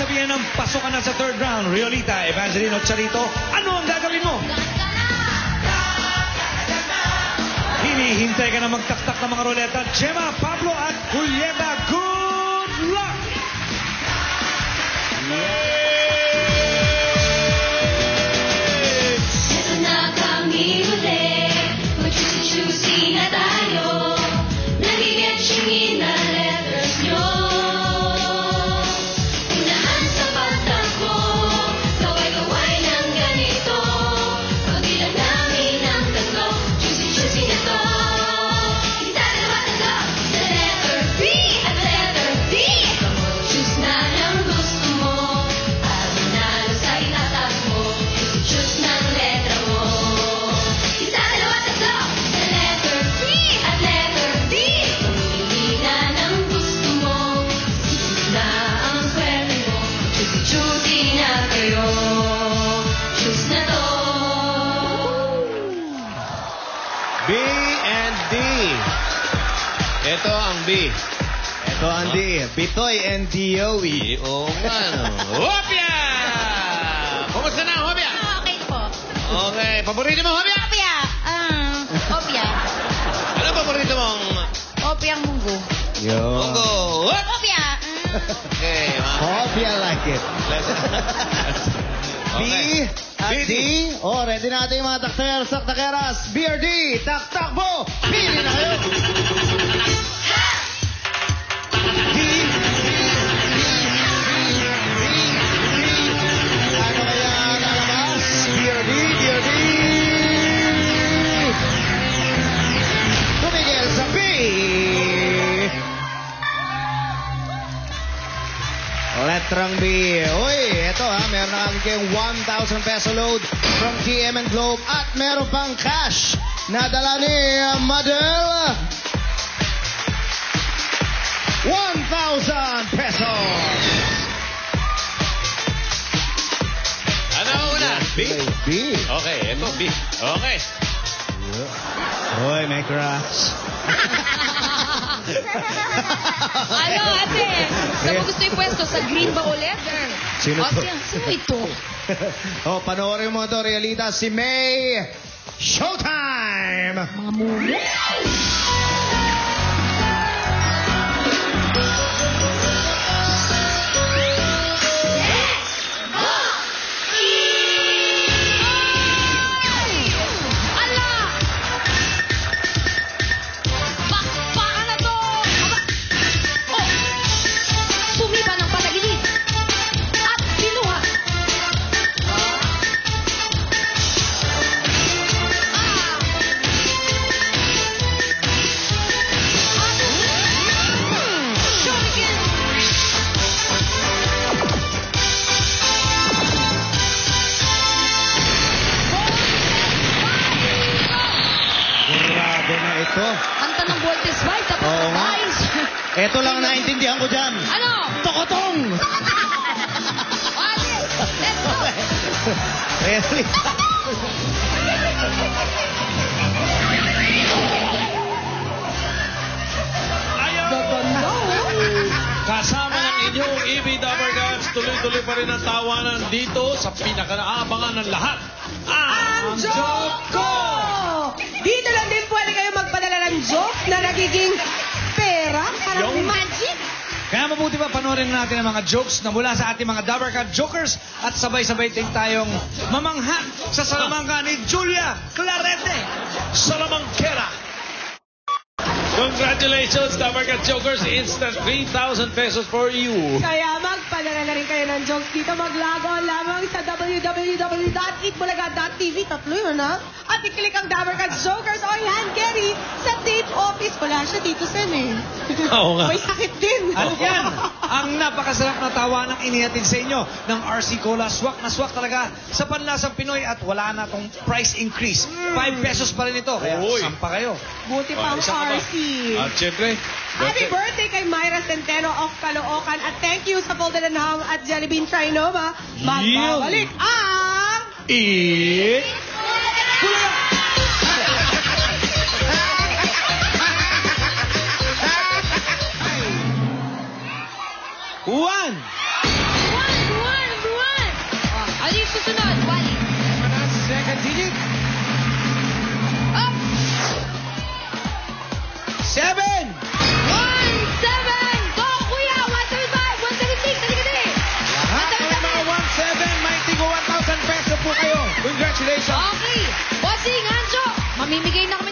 sabihin ng pasok ka na sa third round. Riolita, Evangeline o Charito, ano ang gagawin mo? Hinihintay ka na magtaktak ng mga roleta. Gemma, Pablo at Julieta, good luck! Eto na kami ulit, mag-choosy na tayo. Nag-i-getchingin na letters nyo. Unahan sa pagtakbo, kaway-kaway ng ganito. Pagbilang namin ang tatlo, choosy na to. Kita dalawa tatlo, sa letter B at letter D. Choose na ng gusto mo, at manalo sa itatas mo. Choose na ang letra mo. Kita dalawa tatlo, sa letter B at letter D. Pumili na ng gusto mo, sino na ang swerte mo. Choosy na kayo, choose na to. B and D. Ito ang B. Ito ang D. Bitoy and Diowi. Oo nga, no. Hopia! Kumusta na, Hopia? Okay po. Okay, paborito mo, Hopia? Opia. Opia. Ano paborito mong Opiang munggo. munggo? Hop! Opia. Okay, Hope you like it. B at D. Oh, ready natin yung mga takteras at takeras. B or D. Takbo! Pili na kayo! D. Ano kaya lalabas? B or D? B or D? Tumigil sa B. Letrang B. Uy, eto ha, meron na kami kayong 1,000 peso load from TM and Globe at meron pang cash na dala ni Madel. 1,000 pesos. Ano una? B? B. Okay, ito B. Okay. Uy, may crush. Ano, ate? Saan mo gusto yung pwesto? Sa green ba ulit? Sino to? Sino ito? Oh, panoorin mo to, Realita. Si May. Showtime! Mga mumu. Ito. Ang tanong voltage vibe, tapos Oo nga. vice. Ito lang naintindihan ko dyan. Ano? Tokotong! Ate, let's go. Realita. Kasama ng inyong EB Dapper Guys, tuloy-tuloy pa rin ang tawanan dito sa pinakanaabangan ng lahat. Ang joke ko! Dito lang din pwede kayo magpadala ng joke na nagiging pera, parang magic. Kaya mabuti pa panoorin natin ang mga jokes na mula sa ating mga Dabber Cat Jokers at sabay-sabay din tayong mamangha sa salamangka ni Julia Clarete. Salamangkera. Congratulations, Dabber Cat Jokers. Instant 3,000 pesos for you. Kaya magpadala na rin kayo ng jokes dito. Mag-log on lamang sa www.eatbulaga.tv. Tatlo yun, ha? At i-click ang Dabber Cat Jokers or hand carry sa tape office. Wala siya dito, Sen, eh. Oo nga. May sakit din. At yan, ang napakasarap na tawa ng inihatid sa inyo ng RC Cola. Swak na swak talaga sa panlasang Pinoy at wala na tong price increase. 5 pesos pa rin ito. Kaya Uy. sampa kayo. Buti pa ang Isa ka ba? RC. At syempre, Happy birthday kay Myra Centeno of Caloocan. At thank you sa Golden and Hung at Jellybean Trinoma. Magbabalik ang... Eat One! susunod, Wally. Second digit. Up! 7. 1, 7! Go, kuya! 175, 176, talikadi! Lahat ng mga 1-7, may tigo 1,000 peso po kayo. Congratulations. Okay. Bossing, Anjo, mamimigay na kami